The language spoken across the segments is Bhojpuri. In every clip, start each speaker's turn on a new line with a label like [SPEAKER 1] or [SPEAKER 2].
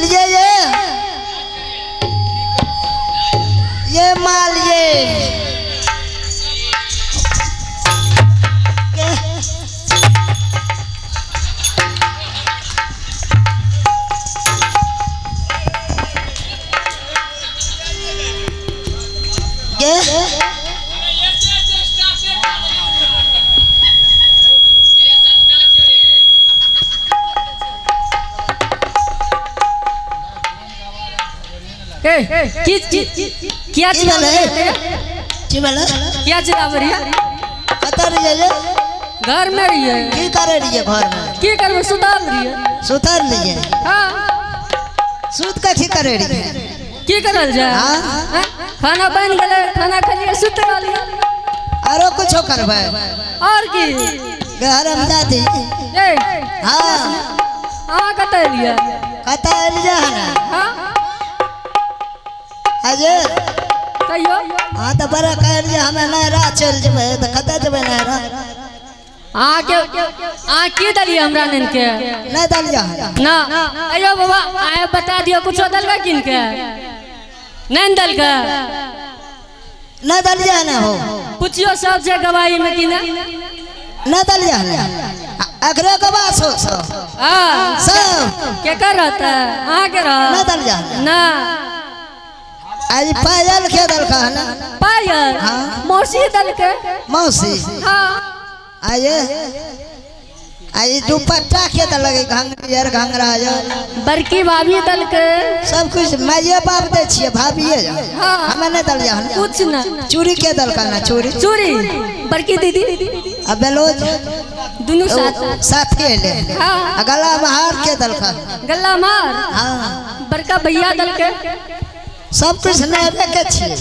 [SPEAKER 1] लिए ये माल
[SPEAKER 2] क्या
[SPEAKER 1] चिल्ला
[SPEAKER 2] क्या चिल्ला बढ़िया
[SPEAKER 1] कतर रही है
[SPEAKER 2] घर में रही है
[SPEAKER 1] की करे रही है घर में
[SPEAKER 2] की करबे सुताल रही है
[SPEAKER 1] सुतर लिए
[SPEAKER 2] हां
[SPEAKER 1] सूत का की करे रही है
[SPEAKER 2] की करल जाए
[SPEAKER 1] हां
[SPEAKER 2] खाना बन गेले खाना खलिए सुत रहली
[SPEAKER 1] आरो कुछ करबे
[SPEAKER 2] और की
[SPEAKER 1] घर में जाती
[SPEAKER 2] ए
[SPEAKER 1] हां
[SPEAKER 2] हां कतै लिया
[SPEAKER 1] कता लिया ना
[SPEAKER 2] हां
[SPEAKER 1] अजे
[SPEAKER 2] कहियो
[SPEAKER 1] हां तो बड़ा कह लिया हमें नहरा चल जबे तो कता जबे नहरा
[SPEAKER 2] आ की दलिए हमरा नन के
[SPEAKER 1] नहीं दलिया
[SPEAKER 2] ना अयो बाबा आए बता दियो कुछो दलगा किन के नहीं दल का
[SPEAKER 1] नहीं दलिया ना हो
[SPEAKER 2] पूछियो सब से गवाही में कि ना
[SPEAKER 1] नहीं दलिया अगरे के बात सो
[SPEAKER 2] हां
[SPEAKER 1] सब
[SPEAKER 2] के कर रहता आ के रह
[SPEAKER 1] नहीं दलिया
[SPEAKER 2] ना
[SPEAKER 1] आज पायल के दल का ना
[SPEAKER 2] पायल
[SPEAKER 1] हां
[SPEAKER 2] मौसी दल के
[SPEAKER 1] मौसी
[SPEAKER 2] हां
[SPEAKER 1] आये आई दुपट्टा के दल लगे घंगरियर घंगरा जा
[SPEAKER 2] बड़की भाभी दल के
[SPEAKER 1] सब कुछ माये बाप दे छिए भाभीए जा
[SPEAKER 2] हां
[SPEAKER 1] हमें नहीं दलिया
[SPEAKER 2] कुछ ना
[SPEAKER 1] चूड़ी के दल का ना चूड़ी
[SPEAKER 2] चूड़ी बड़की दीदी
[SPEAKER 1] अब बेलोज
[SPEAKER 2] दोनों साथ
[SPEAKER 1] साथी ले
[SPEAKER 2] हां
[SPEAKER 1] गला महार के दल का
[SPEAKER 2] गल्ला मार
[SPEAKER 1] हां
[SPEAKER 2] बड़का भैया दल के
[SPEAKER 1] सब कुछ नहीं रखे छिए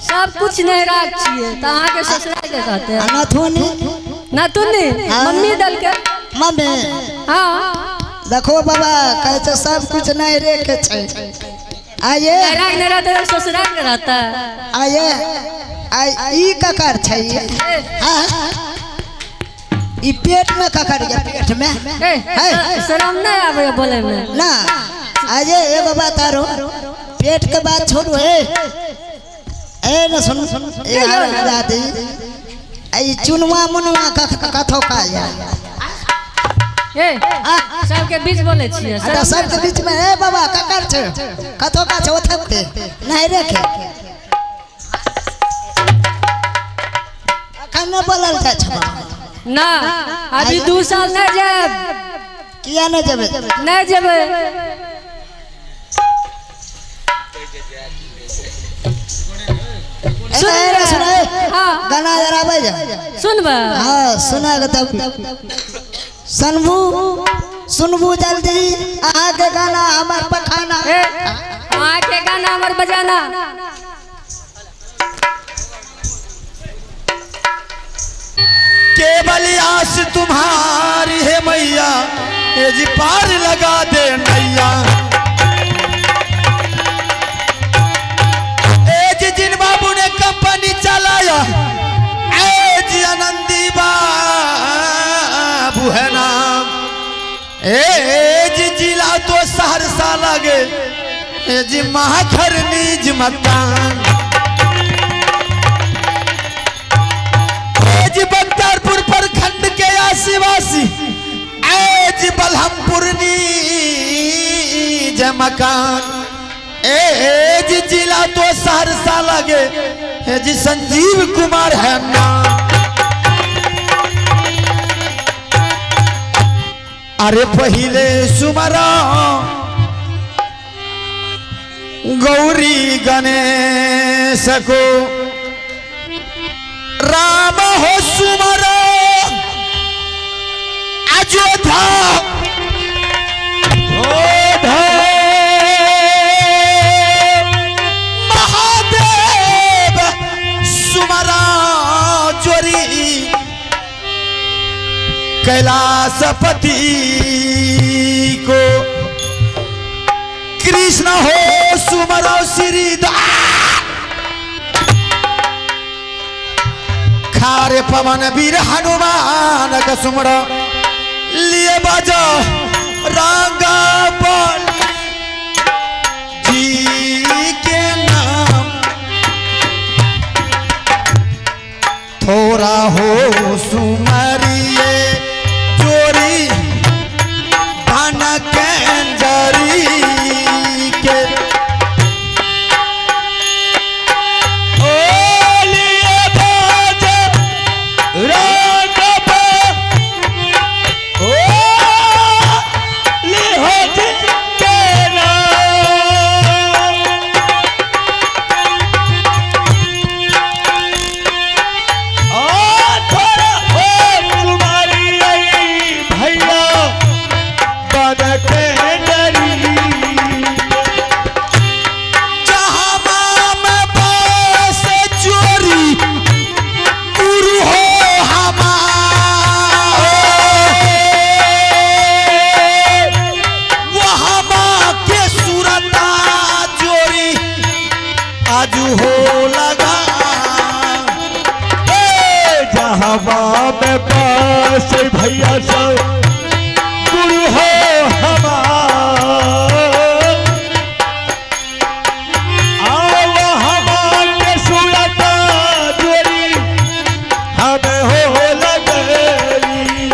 [SPEAKER 2] सब कुछ नहीं राख छिए त अहाँ के ससुराल के कहते हैं
[SPEAKER 1] अनाथुनी
[SPEAKER 2] ना तूने मम्मी दल के
[SPEAKER 1] मम्मी
[SPEAKER 2] हां
[SPEAKER 1] देखो बाबा कहे तो सब कुछ नहीं रखे छै आये
[SPEAKER 2] राख ने रहते ससुराल के रहता
[SPEAKER 1] आये आई ककर छै हां ई पेट में ककर या पेट में
[SPEAKER 2] ए शर्म नहीं आवे बोले में
[SPEAKER 1] ना आये एगो बात आरो पेट के बात छोड़ो ए न सुन ए हर दादी आई चुनवा मुनवा कथो का या
[SPEAKER 2] ए सब के बीच बोले छिए
[SPEAKER 1] अरे सब के बीच में ए बाबा ककर छ कथो का छ ओथे नहीं रखे अखन बोलल का छ
[SPEAKER 2] ना अभी 2 साल नहीं जाब
[SPEAKER 1] किया नहीं जबे
[SPEAKER 2] नहीं जेबे
[SPEAKER 1] सुन
[SPEAKER 2] हां
[SPEAKER 1] गाना जरा बजा
[SPEAKER 2] सुनबा
[SPEAKER 1] हां सुना के तब सुनबू सुनबू जल्दी आहा के गाना हमर पखाना
[SPEAKER 2] ए आहा के गाना हमर बजाना
[SPEAKER 3] केवल आस तुम्हारी है मैया ये जी पार लगा दे नैया जिन बाबू ने कंपनी चलाया जी आनंदी बाबू है नाम जी जिला तो सहरसा लगे जी महाखर निज मकान जी बख्तियारपुर प्रखंड के आदिवासी जी बलहमपुर निज मकान जी जिला तो सहरसा लगे जी संजीव कुमार है नाम अरे पहले सुमरा गौरी गणेश को राम हो सुमरा अयोध्या कैलाशपति को कृष्ण हो सुमरो श्री खारे पवन वीर हनुमान का सुमरो लिए बजो रंगा बोल कंजरी के ओलिए बाज रागब ओ लिहज के नाम आ थोड़ा हो तुम्हारी भैया बन के डरी जहाँ में बस चोरी गुरु हो हमारे वहाँ के सूरता चोरी आजू हो लगा जहाँ में बस भैया सब गुरु हो हमारे के सूरता चोरी हमें हो लगरी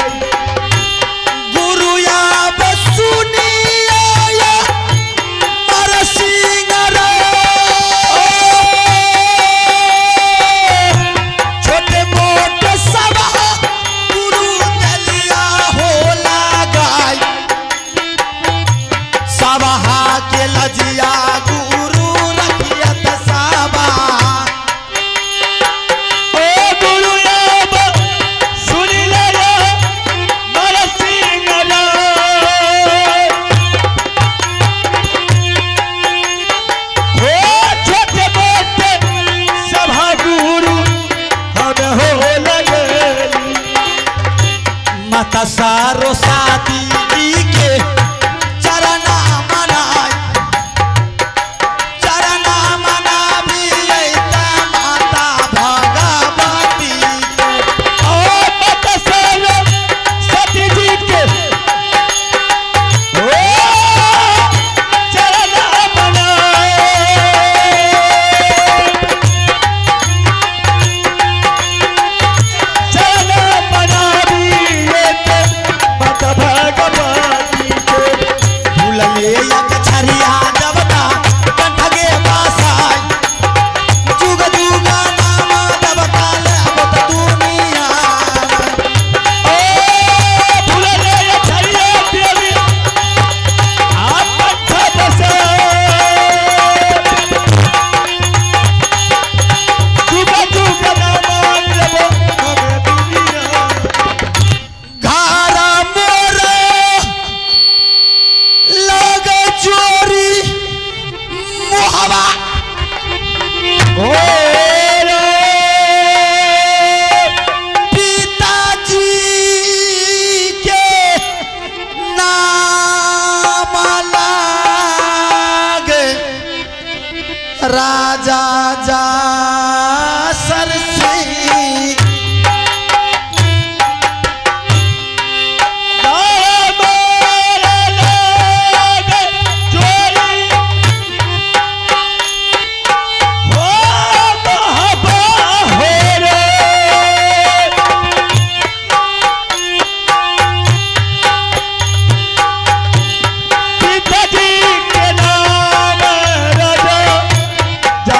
[SPEAKER 3] गुरु या बसुनिया मर सिंगरा छोटे मोटे सब गुरु दलिया हो लगाई सबहा के लजिया गुरु रखियत साबा ओ गुरु याब सुन ले मर सिंगला हो छोटे मोटे सभा गुरु हम हो लगली माता सारो साथी के चरना मनाई चरना मनाबी ऐता माता भगवती के ओ माता सारो सती जी के ओ चरना मनाई चरना मनाबी ऐता माता भगवती के भूलले एक छरिया जबता कंठगे बासाई जुग जुग नाम दबका ले अब दुनिया ओ भूलले एक छरिया देवी आप कंठ बसे जुग जुग नाम लेबो हमें दुनिया घारा मोरे लग चोरी मोहबा ओ रे पिताजी के नाम लागे राजा जा सरसी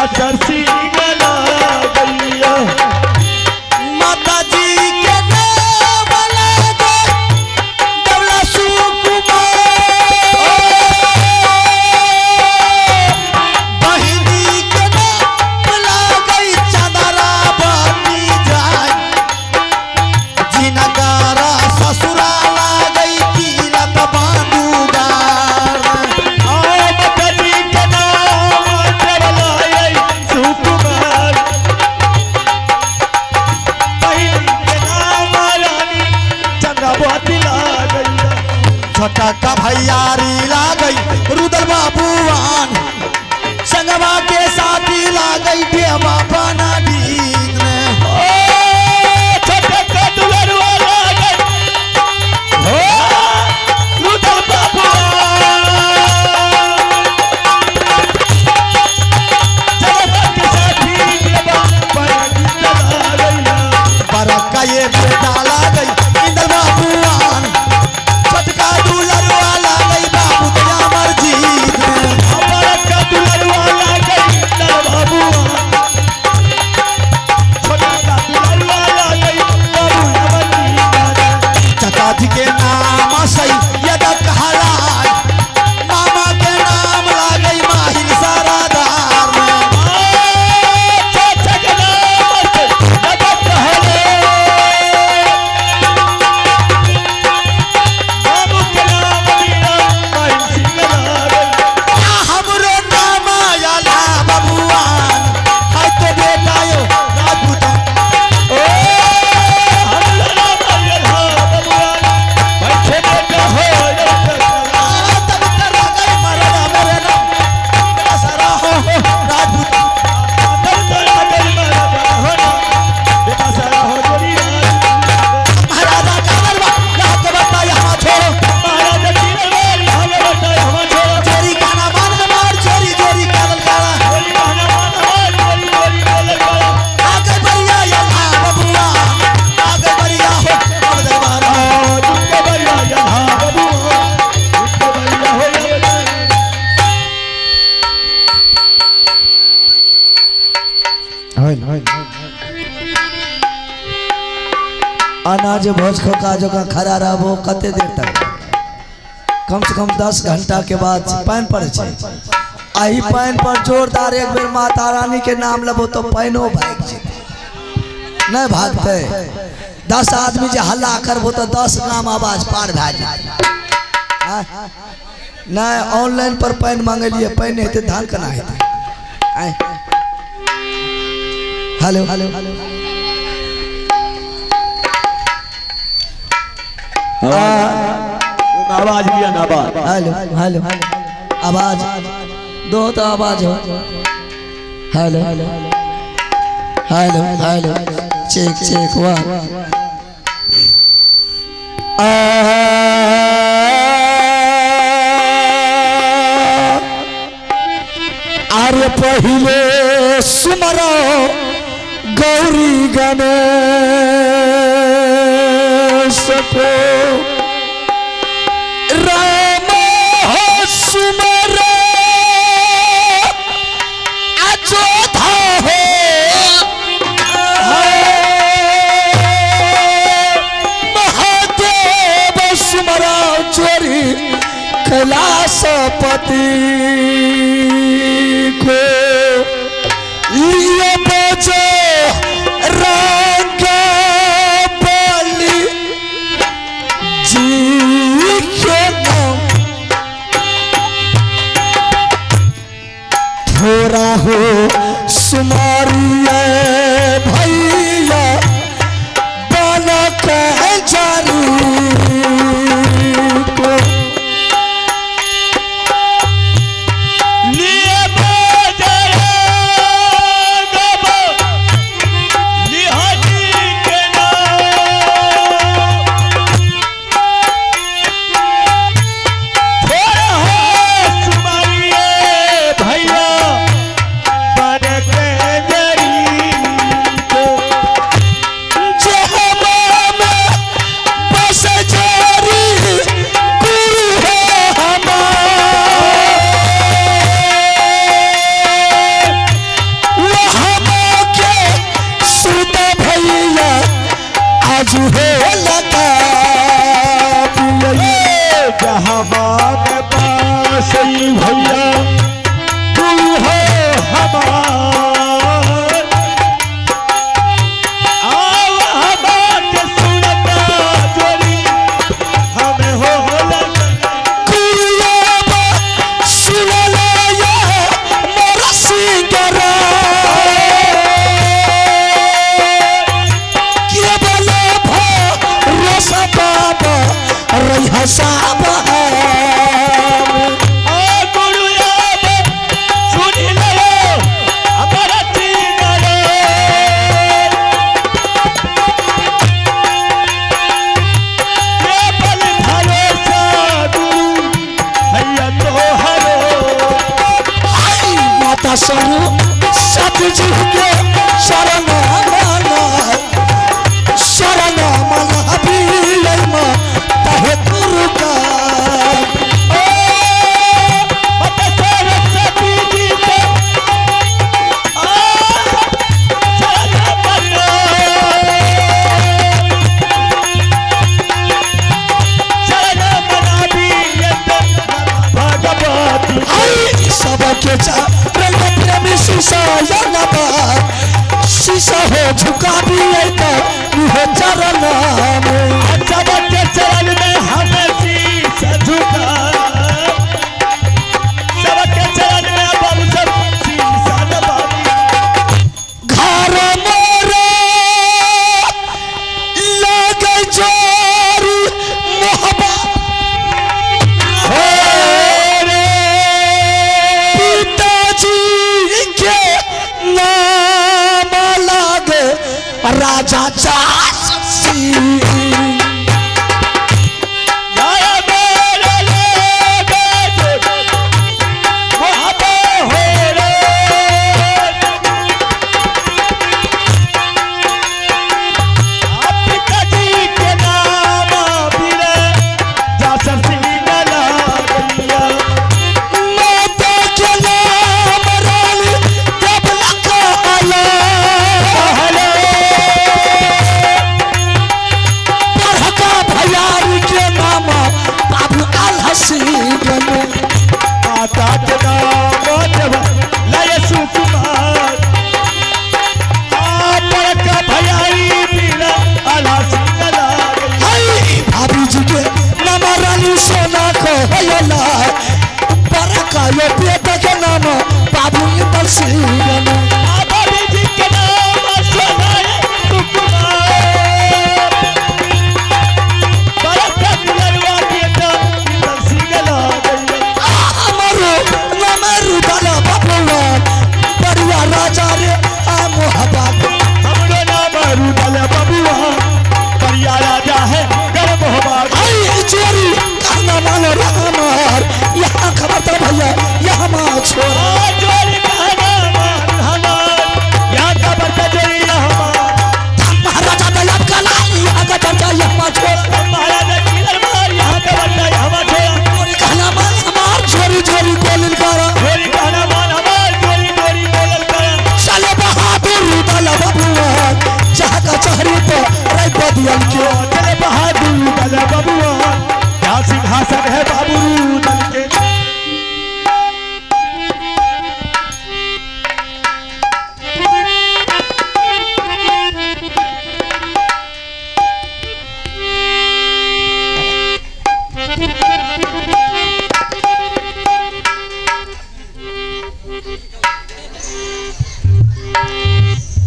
[SPEAKER 3] सरसी गला गैया माता जी के नाम लागे दौला सुकुमार बहिनी के नाम लागे चंदरा बनी जाए जिनकारा ससुरा लागे तीरथ बांधुगार माता जी के नाम जबलाए सुकुमार बहिनी के नाम रानी चंद्रावती लागैया छोटा का भैयारी लागई रुदल बाबूआन संगवा के साथी लागई देवा बना दीन ओ छोटे का दुलरुआ लागई हो रुदल बाबूआन चलवा के साथी देवा बना दीन लागैया बरका ये बेटा लागई इंदल बाबूआन छोटका दुलरुआ लागई अनाज भोज खोका जो का खड़ा रहबो कते देर तक कम से कम 10 घंटा के बाद पानी पड़े छै आही पानी पर जोरदार एक बेर माता रानी के नाम लेबो तो पानिओ भाग जेतै नहीं भागते 10 आदमी जे हल्ला करबो तो 10 गाम आवाज पार भए जाए नहीं ऑनलाइन पर पानी मांगलिए पानी हेतै धान केना हेतै हेलो
[SPEAKER 4] आवाज दिया ना आवाज
[SPEAKER 3] हेलो आवाज दो तो आवाज हो हेलो हेलो चेक वाह अरे पहले सुमरो गौरी गणेश को राम हो सुमरो अयोध्या हो महादेव सुमरो चोरी कैलाशपति को लिए बजो रंग बलि जी के नाम थोड़ा हो सुमारिया भैया बन के जारी को शीशा हो झुका भी चरण में के चरण में हमें शीशा झुका सबके चरण में अब सब शीशा दबावी घर मोरे लगे जोरी मोहब्बत हो रे पिताजी के नाम लागे राजा चासी सीगन
[SPEAKER 4] बाबा जी के नाम सुनाए तुकुमार बरकत लड़वा के नाम सीगला
[SPEAKER 3] अमरो नमरु दल भगवान बरुआ राजा रे आ मोहब्बत
[SPEAKER 4] हमरो नाम रुदल बबुआ परिया राजा है गर्व हमार
[SPEAKER 3] आई चोरी कहना मानो रामार यहाँ खबर तो भैया यहाँ माँ छोरा
[SPEAKER 4] जोरी कहना मान हमार यहाँ का बरकत जोरी हमार
[SPEAKER 3] महाराजा दया कला यहाँ का चर्चा यहाँ माँ छोरा
[SPEAKER 4] महाराजा की दरबार यहाँ का बरकत हमार छोरा
[SPEAKER 3] चोरी कहना मान हमार चोरी चोरी गोलिन करा
[SPEAKER 4] जोरी कहना मान हमार जोरी जोरी बोलल कर
[SPEAKER 3] चले बहादुर दल भगवान जहाँ का चहरे पर रह बदियन के
[SPEAKER 4] चले बहादुर दल बबुआ यहाँ सिंहासन है बाबू दल के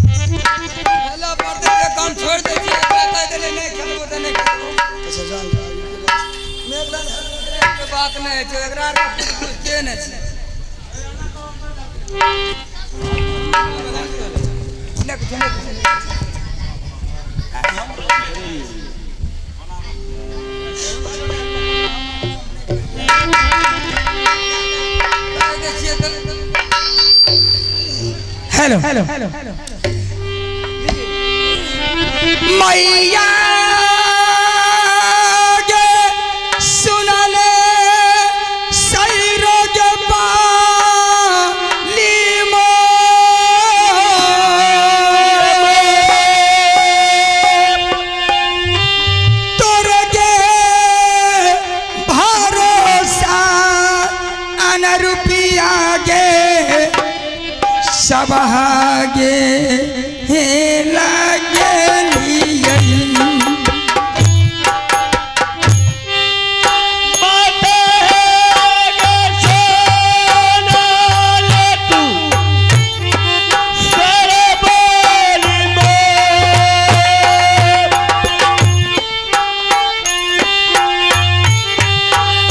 [SPEAKER 5] हेलो पर्दे के काम छोड़ दे छी कहता है नहीं खेलबो त नहीं खेलबो मेघला के बात नहीं छै एकरा कुछ के नहीं छै ने कुछ नहीं
[SPEAKER 3] हेलो मैया गे सुनले सैरो गे पाली मो तोर गे भरोसा अन रुपिया गे सबहागे हे लागे लियई
[SPEAKER 4] माता है गे सोना ले तू सर बोली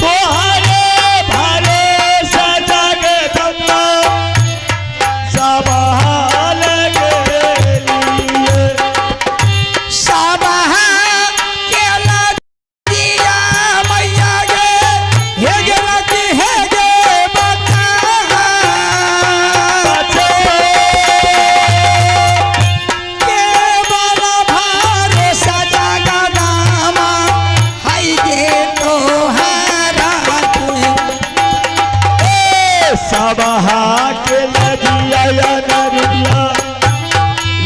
[SPEAKER 4] तोहरे भरोसा जागे दम्मा सबहाल गेलिए
[SPEAKER 3] सबहा के लगिया मैया गे हे गे लगी हे गे बता के बड़ा भरोसा जागा दामा हाय गे तोहारा के
[SPEAKER 4] सबहा के नदिया या नदिया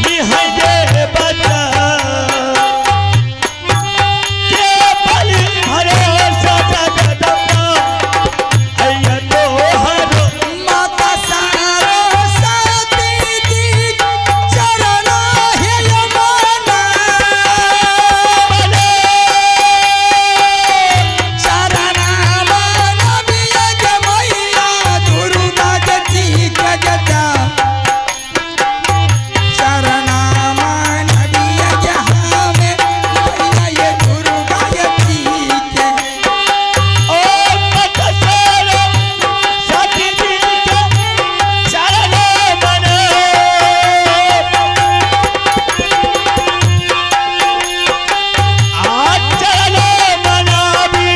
[SPEAKER 4] लिहजे बचा के बलि भरोसा जगदम्बा अय्या तोहरो
[SPEAKER 3] माता सारो सती दी चरण हे यमुना चरण मन बिया के मैया दुर्गा गति गजता चरण मन बिया के हमें मैया ये दुर्गा गति के
[SPEAKER 4] ओ पतसरो सती दिल के चरण मने आज चरण मनावी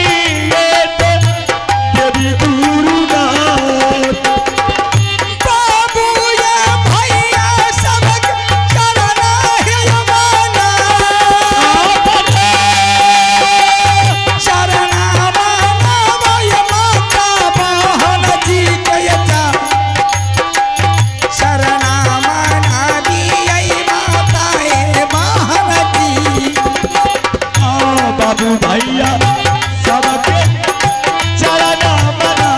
[SPEAKER 4] ये तो देवी दुर्गा
[SPEAKER 3] बाबू ये भैया सबक चरण हे यमुना चरण मानव ये माता बहन जी कयता शरण मानवी ये माता हे बहन जी
[SPEAKER 4] बाबू भैया सबके चरण मना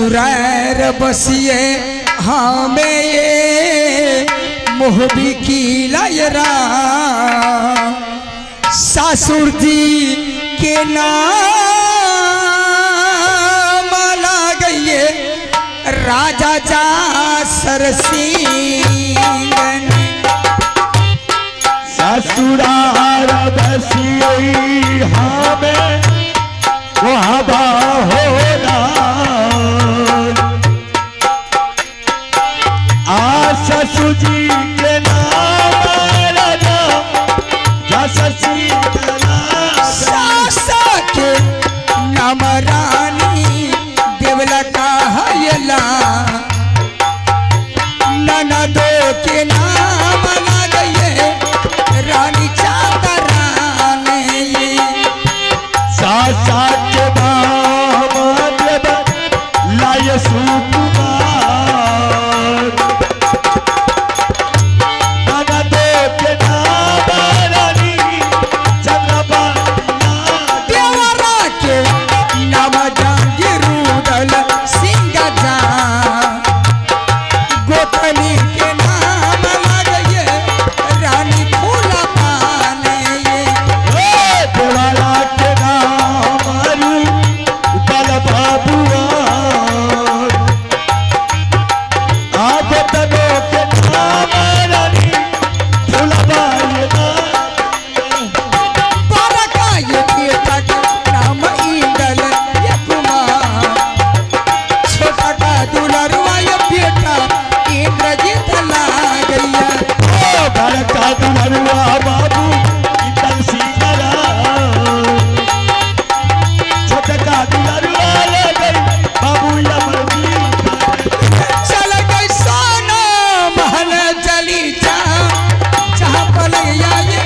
[SPEAKER 5] ससुरार बसिए हमें ये मोहबी की लायरा ससुर जी के नाम गए राजा जा सरसिंगन
[SPEAKER 4] ससुराल बसिए हमें वहाबा होना आ ससुर जी के नाम राजा जा
[SPEAKER 5] सासा के नाम रानी देवला कहला ननदो के नाम गए रानी चादराने
[SPEAKER 4] सासा के नाम लाय सुकुमार ननदो के नाम रानी चंद्रबा
[SPEAKER 5] देवरा के नाम जंगीरुदल सिंह जा गोतनी के नाम गए रानी फूल पाने
[SPEAKER 4] देवाला के नाम बल बाबुआ आप तनो के नाम रानी फुलबाई
[SPEAKER 5] बरका ये बेटा के नाम इंदल ये कुमार छोटा का दुलरवा ये बेटा इंद्रजीत ला गया
[SPEAKER 4] बड़का दुलरुआ बाबू इंदल सिंगरा छोटका दुलरुआ ले गई बाबू यमरजी
[SPEAKER 5] चल गई सोना महल चली जा जहाँ पलैया ये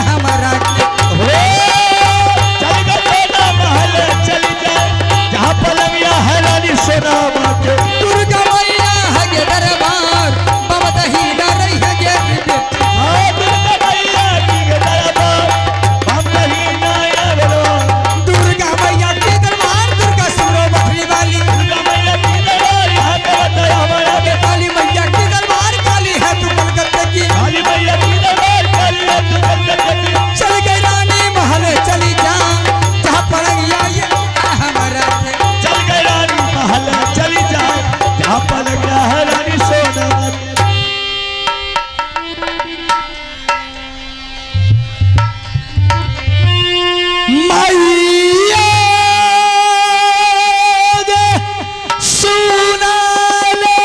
[SPEAKER 5] हमारा
[SPEAKER 4] हो चल गए ना महल चली जाए जहाँ पलंगिया है रानी सोना के
[SPEAKER 5] दुर्गा मैया है ये दरबार बाबा ही डर है ये
[SPEAKER 4] दुर्गा मैया की दरबार हम कहीं ना आवेलो
[SPEAKER 5] दुर्गा मैया के दरबार दुर्गा सुनो बकरी वाली
[SPEAKER 4] दुर्गा मैया की दरबार यहाँ पे बताया हमारा
[SPEAKER 5] काली मैया के दरबार काली है तू कलकत्ते की
[SPEAKER 4] काली मैया की दरबार काली है तू कलकत्ते की
[SPEAKER 5] चल गई रानी महल चली जा जहाँ पलंगिया ये हमारा
[SPEAKER 4] चल गए रानी महल चली जाए जहाँ पलंगिया है रानी सोना के
[SPEAKER 5] मैया गे सुना ले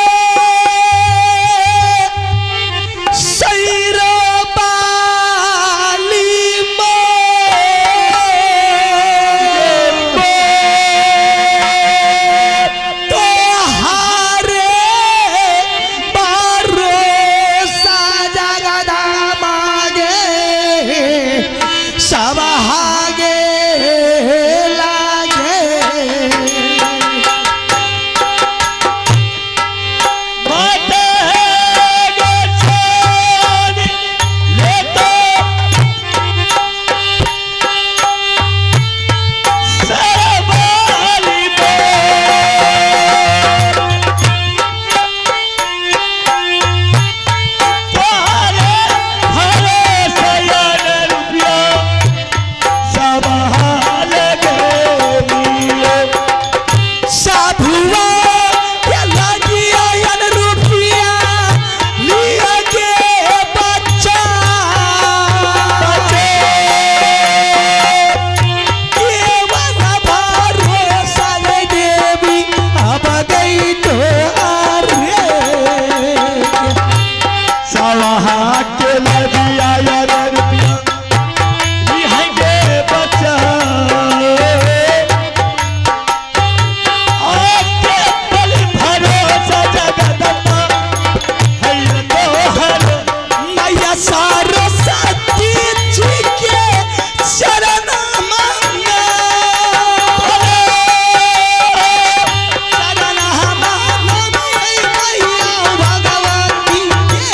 [SPEAKER 5] सैरा बाली तोहारे भरोसा जगदा मागे सब हागे लागे
[SPEAKER 4] माता गे छोड़ी ले तो सरबाली तुम्हारे हरे सयान रुपया सब हाल गए
[SPEAKER 5] साधुआ के लगिया यन रुपया लिया के बच्चा केवल भरोसा ये देवी अब गई तो रे
[SPEAKER 4] सवाहा के लगिया यार रुपया लिहांगे बच्चा आपके बल भरोसा जगदम्बा है तो हर
[SPEAKER 5] मैया सरस्वती जी के शरण मांगे शरण मांगे मैया भगवती के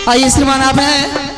[SPEAKER 5] आइए श्रीमान आप हैं